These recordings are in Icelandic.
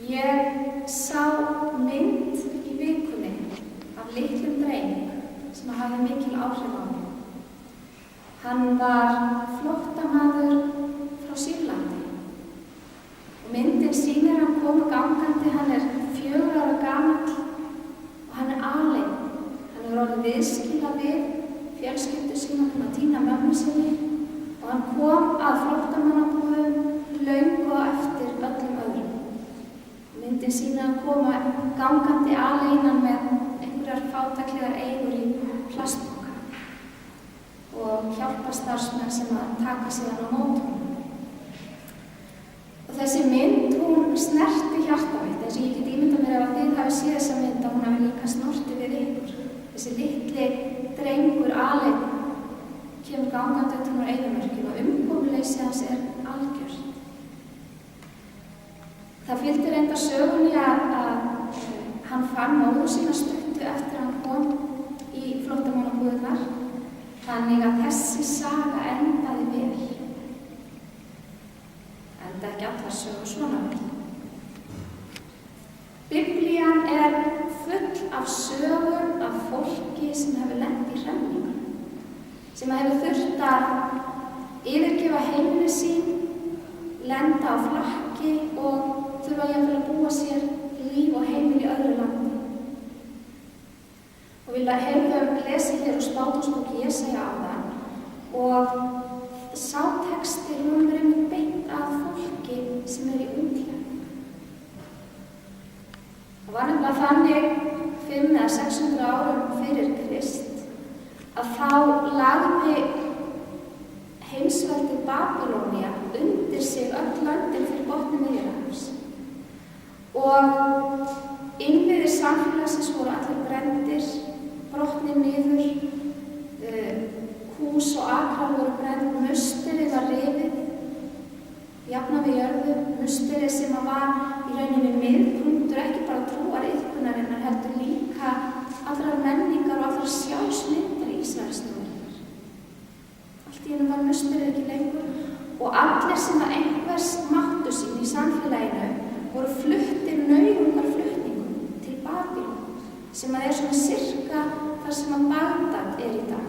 Ég sá mynd í vikunni af litlum dreng sem hafði mikil áhrif á mig. Hann var flóttamaður frá Sýrlandi og myndin sýnir hann koma gangandi, hann er 4 ára gamall og hann er aleinn. Hann er orðið viðskila við fjölskyldu sína til að týna mömmu sinni og hann kom að flóttamannabúðum löngu á eftir öllum öðrum. Myndin sýnir hann koma gangandi aleinan með einhverjar fátæklegar eigur í plastpoka og hjálparstarfsmenn sem að taka síðan á móti honum. Og þessi mynd, hún snerti hjarta mitt, eins og ég get ímyndað mér ef að þið hafi séð þessa mynd að hún hafi líka snortið við ykkur. Þessi litli drengur aleinn kemur gangandi utan úr eyðimörkinni og umkomuleysi hans er algjört. Það fylgdi reyndar sögunni að hann fann móður sína stuttu eftir að hann kom í flóttamannabúðirnar, þannig að þessi saga endaði vel. Enda ekki allar sögur svona vel. Biblían er full af sögum af fólki sem hefur lent í hremmingum, sem hefur þurft að yfirgefa heimili sín, lenda á flakki og þurfa jafnvel að búa sér líf og heimili í öðru landi. Og við hefum lesið hér úr Spátumsbók Jesaja áðan og sá texti er beint að fólki sem er í útlegð. Það var nefnilega þannig 500 eða 600 árum fyrir Krist að þá lagði heimsveldi Babýloníu undir sig öll löndin fyrir botni Miðjarðarhafs. Og innviðir samfélagsins voru allir brenndir, brotnir niður, hús og akrar voru brennd, musteri var rifið, jafnað við jörðu, musteri sem var í rauninni miðpunktur ekki bara trúariðkunarinnar, heldur líka allrar menningar og allrar sjálfsmyndar Ísraelsþjóðarinnar. Allt í einu var musteri ekki lengur og allir sem að einhvers máttu sín í samfélaginu voru fluttir nauðungarflutningum til Babýlon, sem að er svona sirka þar sem að Bagdad er í dag.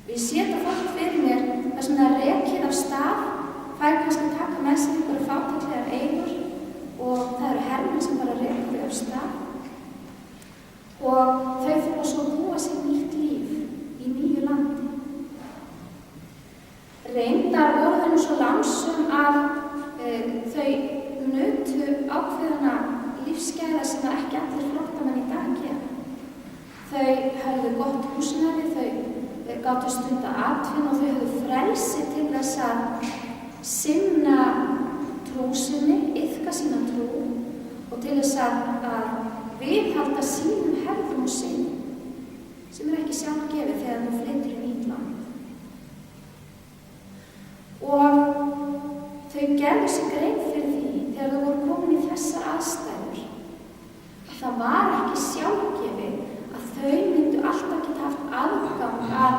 Ég sé þetta fólk fyrir mér þar sem það er rekið af stað, fær kannski að taka með sér einhverju fátæklegar eigur og það eru hermenn sem bara reka þau af stað og þau þurfa svo að búa sér nýtt líf í nýju landi. Reyndar voru þau nú svo lánsöm að þau nutu ákveðna lífsgæða sem það ekki allir flóttamenn í dag gera. Þau höfðu gott húsnæði, þau gátu stunda atvinnu og þau höfðu frelsi til þess að sinna trú sinni, iðka sína trú og til þess að viðhalda sínum hefðum og sinn sem er ekki sjálfgefið þegar þú flytur í nýtt land. Og þau gerðu sig grein fyrir því þegar þau voru komin í þessar aðstæður að það var ekki sjálfgefið að þau myndu alltaf geta haft aðgang að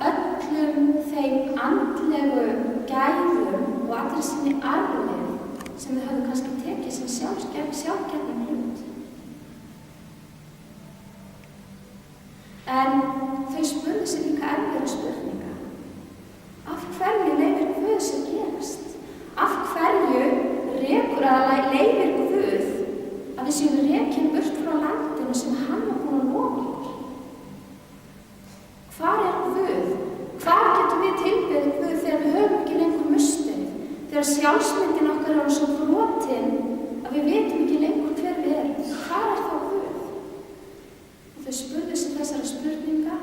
öllum þeim andlegu gæðum og allri sinni arfleifð sem þau höfðu kannski tekið sem sjálfgefnum hlut. En þau spurðu sig líka erfiðar spurninga. Af hverju leyfir Guð sem gerast? Af hverju leyfir Guð að við séum rekin burt frá landinu sem hann var búinn að lofa okkur? Hvar er Guð? Hvar getum við tilbeðið Guð þegar við höfum ekki lengur musteri? Þegar sjálfsmyndin okkar er svo brotin að við vitum ekki lengur hver við erum. Hvar er þá Guð? Og þau spurðu sig þessara spurninga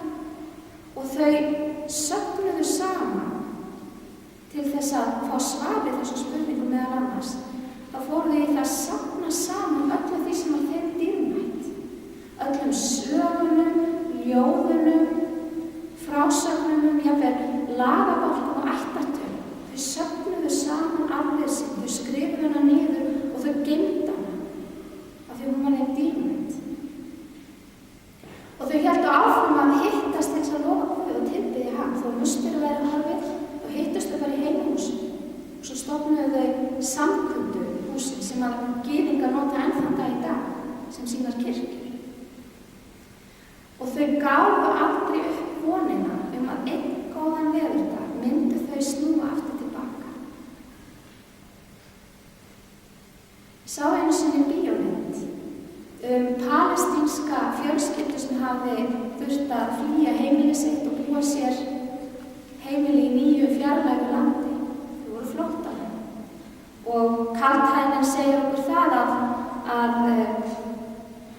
og þau söfnuðu saman til þess að fá svar við þessum spurningum meðal annars. Þá fóru þau í það að safna saman öllu því sem var þeim dýrmætt. Öllum sögunum, ljóðunum, frásögnunum, jafnvel lagabálkum og ættartölum. Þau söfnuðu saman arfleifð sín, þau skrifuðu hana niður og þau geymdu hana af því hún var þeim dýrmætt. Og þau héldu áfram að hittast til þess að lofa Guð og tilbiðja hann þó musteri væri horfið og hittust þau bara í heimahúsum. Og svo stofnuðu þau samkundu húsin sem sem að gyðingar nota enn þann dag í dag sem sínar kirkjur. Og þau gáfu aldrei upp vonina að einn góðan veðurdag myndu þau snúa aftur tilbaka. Ég sá einu sinni bíómynd palestínska fjölskyldu sem hafði þurft að flýja heimili sitt og búa sér heimili í nýju fjarlægu landi. Þau voru flóttamenn. Og Karl segir okkur það að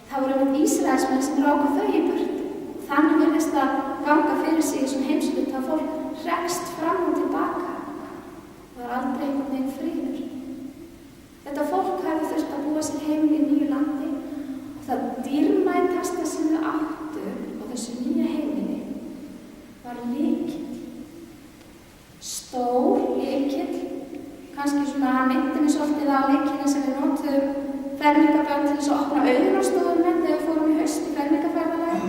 það voru með Ísraelsmenn sem ráku þau í burtu. Þannig virðist að ganga fyrir sig sem heimslut að fólk hrekst fram og tilbaka. Það var aldrei einhvern veginn friður. Þetta fólk hafði þurft að búa sér heimili í nýju landi og það dýrmætasta sem þau áttu á þessu nýja heimili var lykill. Stór lykill, kannski svona hann myndi mig svolítið á lykilinn sem við notum fermingarbörn til þess að opna augun á stofunum þegar við fórum í haust í fermingarferðalagi.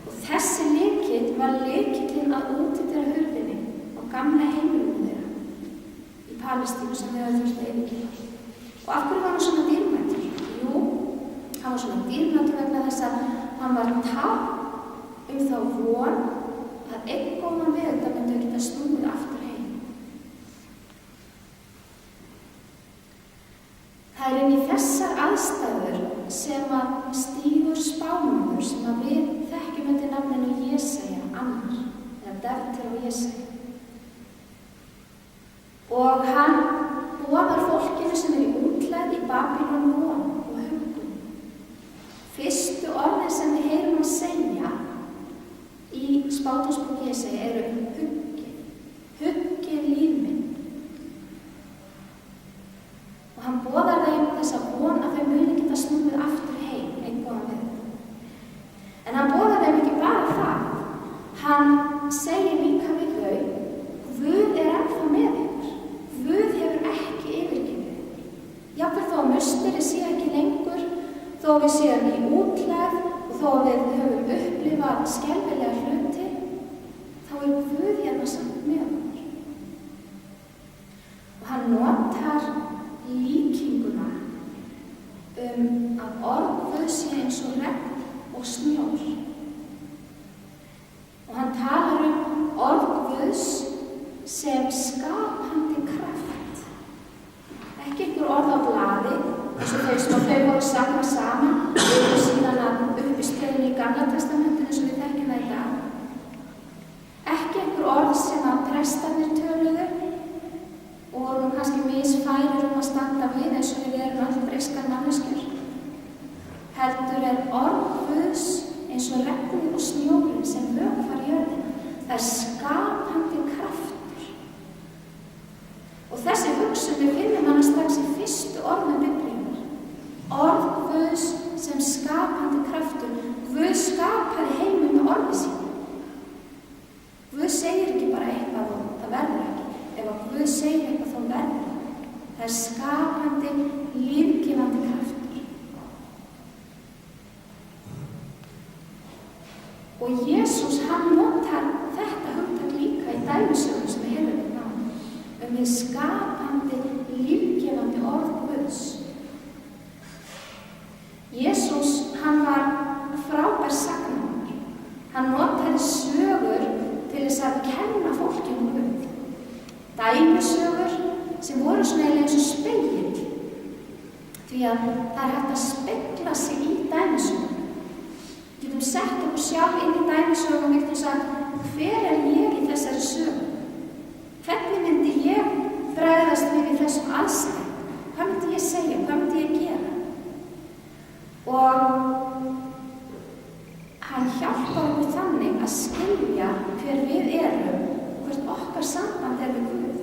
Og þessi lykill var lykillinn að útidyrra hurðinni á gamla heimilinu þeirra í Palestínu sem þau hafði þurft að yfirgefa. Og af hverju var hann svona dýrmætur? Jú, hann var svona dýrmætur vegna þess að hann var tákn þá von að einn góðan veðurdag myndu geta snúið aftur heim. Það inn í þessar aðstæður sem að stígur spámaður sem að við þekkjum undir nafninu Jesaja annar, eða Defter og Jesaja. Og hann boðar fólkinu sem í útlegð í Babýlon von og huggun. Fyrstu orðin sem við heyrum að segja í spádómsbók Jesaja eru huggið líf minn. Og hann boðar þeim þessa von að þau muni geta snúið aftur heim einn góðan veðurdag. En hann boðar þeim ekki bara það. Hann segir líka við þau, Guð ennþá með ykkur. Guð hefur ekki yfirgefið ykkur. Jafnvel þó að musterið sé ekki lengur, þó við séum í útlegð og þó við höfum upplifað skelfilega hluti, þá Guð hérna samt með okkur. Og hann notar líkinguna að orð Guðs sé eins og regn og snjór. Og hann talar orð Guðs sem skapandi kraft. Ekki einhver orð á blaði, eins og þau voru safnað saman og síðan að uppistöðunni í Gamla testamentinu sem við þekkjum það í dag. Ekki einhver orð sem að prestarnir töluðu og voru kannski misfærir að standa við eins og við erum öll breyskar manneskjur. Heldur orð Guðs eins og regnið og snjórinn sem vökvar jörðina. Það skapandi kraftur. Og þessi hugsun við finnum hana strax í fyrstu orðum Biblíunnar. Orð Guðs sem skapandi kraftur. Guð skapaði heiminn með orði sínu. Guð segir ekki bara eitthvað og það verður ekki. Ef að Guð segir eitthvað þá verður. Það skapandi, lífgefandi kraftur. Og Jesús, hann notar þetta hugtak líka í dæmisögum sem við hefum við náðum. Hið skapandi, lífgefandi orð Guðs. Jesús, hann var frábær sagnamaður. Hann notaði sögur til þess að kenna fólki Guð. Dæmisögur sem voru svona eins og spegill. Því að það hægt að spegla sig í dæmisögum. Við getum sett okkur sjálf inn í dæmisögum og við getum sagt, hver ég í þessari sögu? Hvernig myndi ég bregðast við í þessum aðstæðum? Hvað myndi ég segja? Hvað myndi ég gera? Og hann hjálpar okkur þannig að skilja hver við erum og hvert okkar samband við Guð.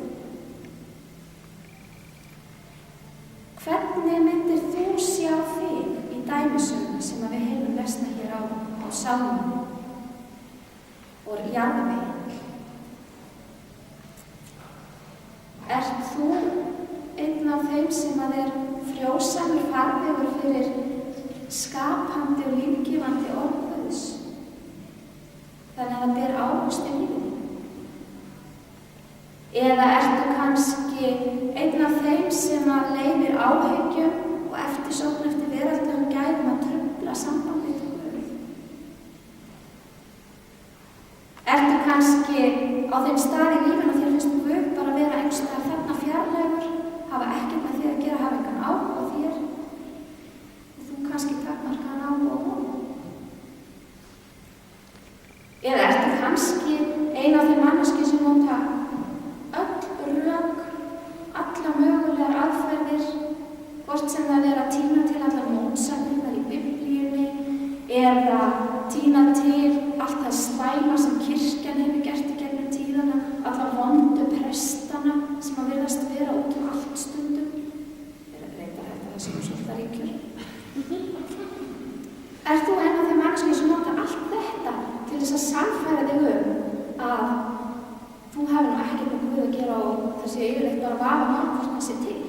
Hvernig myndir þú sjá þig í dæmisögum sem við hefum lesna hér á Sálmum og jarðvegi? Ert þú einn af þeim sem að frjósamur farvegur fyrir skapandi og lífgefandi orð Guðs? Þannig að það ber ávöxt í lífinu. Eða ertu kannski einn af þeim sem að leyfir áhyggjum og eftirsókn eftir veraldlegum gæðum að trufla sambandið við Guð? Ertu kannski á þeim stað í lífinu að þér finnst Guð bara vera einhvers staðar þarna fjarlægur, hafa ekkert með þér að gera, hafa engan áhuga á þér og þú kannski takmarkaðan áhuga á honum? Eða ertu kannski ein af þeim manneskjum sem nota öll rök, alla mögulegar aðferðir, hvort sem það er að tína til allar mótsagnirnar í Biblíunni eða tína til allt það slæma sem kirkjan hefur gert í gegnum tíðana, alla vondu prestana sem að virðast vera út allt stundum. Reyndar þetta það sem svolítið ríkjur. Ert þú einn af þeim manneskjum sem nota allt þetta til þess að sannfæra þig að þú hefur nú ekkert með Guð að gera og þessi yfirleitt bara vafa hvort það sé til?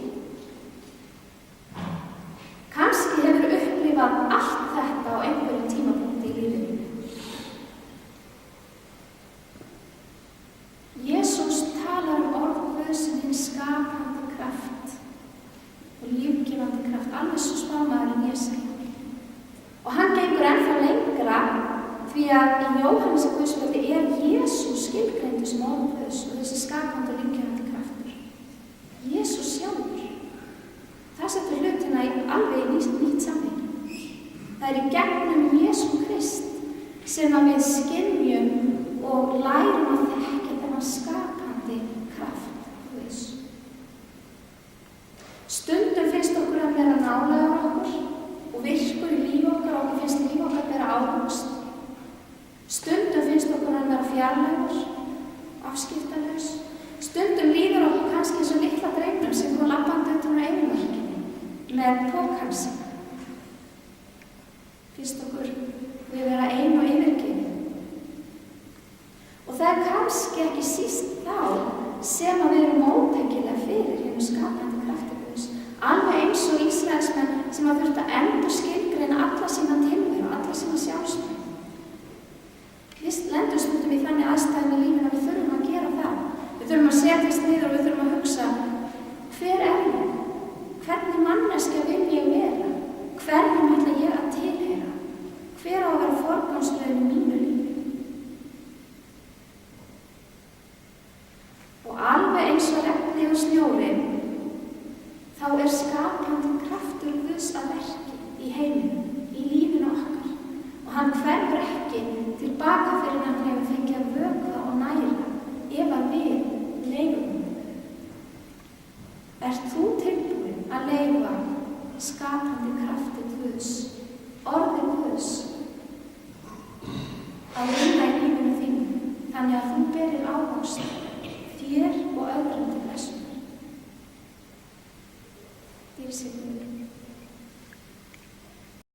Kannski hefur upplifað allt þetta á einhverjum tímapunkti í lífinu. Jesús talar orð Guðs sem hinn skapandi kraft og lífgefandi kraft, alveg svo spámaðurinn Jesaja. Og hann gengur ennþá lengra því að í Jóhannes Guðspjalli Jesús skilgreindur sem orð Guðs og þessi skapandi og lífgefandi kraftur. Jesús sjálfur. Það setur hlutina alveg í nýtt samhengi. Það er í gegnum Jesú Krist sem að við skynjum og lærum að þekkja þennan skapandi kraft Guðs. Stundum finnst okkur að vera nálægur okkur og virkur í líf okkar og okkur finnst líf okkar vera ávöxt. Stundum finnst okkur að vera fjarlægur, afskiptalaus. Stundum líður okkur kannski eins og litla drengnum sem kom labbandi utan á eyðimörkinni með pokann sinn. Finnst okkur við vera ein og yfirgefin. Og það er kannski ekki síst þá sem að við erum móttækilega fyrir hinu skapandi krafti Guðs. Alveg eins og Ísraelsmenn sem að þurft að endur skilgreina alla sína tilveru og alla sína sjálfsmynd. Við lendum stundum í þannig aðstæðum í lífinu að við þurfum að gera það. Við þurfum að setjast niður og við þurfum að hugsa: hver er ég? Hvernig manneskja vil ég vera? Hverjum ætla ég að tilheyra? Hver á að vera forgangsröðin í mínu lífi? Og alveg eins og regni og snjóri, þá er skapandi kraftur Guðs að verki í heiminum, í lífinu okkar. Og hann hverfur ekki tilbaka fyrir hann hefur fengið að vökva og næra ef að við leyfum. Ert þú tilbúin að leyfa skapandi krafti Guðs, orði Guðs, að vinna í lífinu þínu, þannig að þú berir ávöxt þér og öðrum til blessunar? Dýr sig Guð.